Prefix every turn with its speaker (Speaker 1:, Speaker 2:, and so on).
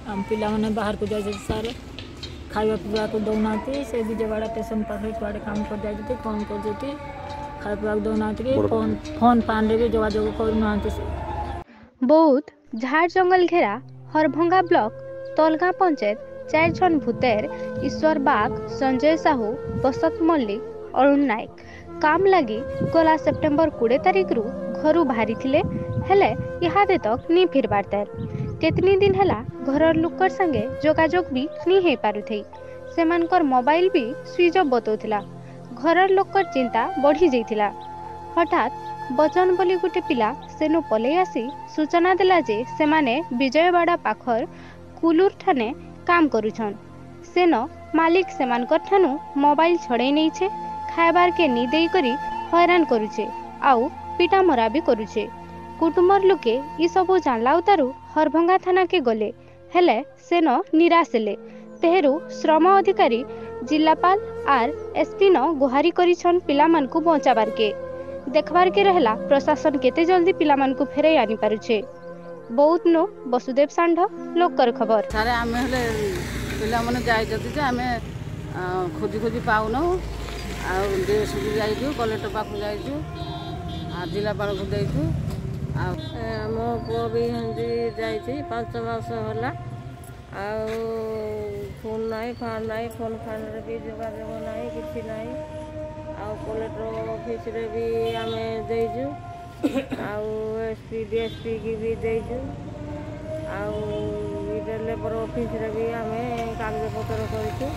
Speaker 1: आम पिला माने बाहर को जाए सारे खाଇବା ପିଇବାକୁ ଦଉନାହାନ୍ତି ସେ ବିଜୟवाड़ा ଷ୍ଟେସନ ପାଖରେ କୁଆଡ଼େ କାମ କରି ଯାଇଛନ୍ତି କ'ଣ କରୁଛନ୍ତି ଖାଇବା ପିଇବାକୁ ଦଉନାହାନ୍ତି କି ଫୋନ୍ ଫାନ୍ରେ ବି ଯୋଗାଯୋଗ କରୁନାହାନ୍ତି।
Speaker 2: बौद्ध झाड़ जंगल घेरा हरभंगा ब्लॉक तलगाँ पंचायत 4 जन भूतेर ईश्वर बाग संजय साहू बसत मल्लिक अरुण नायक काम लगी गला सेप्टेम्बर 20 तारिख रु घर बाहरी थिले हेले इहादे तक नी फिरबार तेर केतनी दिन हला घर लुकर संगे जोगाजोग भी नी हे पारुथई सेमानकर मोबाइल भी स्विच ऑफ बतौथिला घर लोकर चिंता बढ़ी जाइथिला। हठात बचन बोली गोटे पिला सेनु पलई आसी सूचना देला जे सेमाने विजयवाड़ा पाखर कुलूर ठाने काम करुछन सेन मालिक सेमानकर ठानु मोबाइल छड़े नहीं छे खाइबार के नी देई करी हैरान करुछे आउ पिटा मरा भी करुछे। कुटुंबर लोके ई सबु जानला उतारू हरभंगा थाना के गले हेले सेन निराश हेले तेहरू श्रम अधिकारी जिलापाल आर एसपी न गुहारी करिछन पिला मन को बचाबार के देखबार के रहला प्रशासन केते जल्दी पिला मन को फेरे आनी पारुछे। बहुत नो वसुदेव सांढ लोकर खबर
Speaker 3: सारे आमे हले पिला मन जाय जति जे आमे खोजी खोजी पाउनो आ देश भी जाइछु कलेक्टर पाखु जाइछु आ जिलापाल को दैछु आ मो पुओ भी हंजी जाइछि 5 मास होला आ फोन नाही फान नाही फोन फान रे भी जोगाजोग नाही किछि नाही आ कलेक्टर ऑफिस रे भी आमे दैछु आ एसपी डीएसपी की भी दैछु आ लेबर ऑफिस रे भी आमे कागज पत्र करिछु।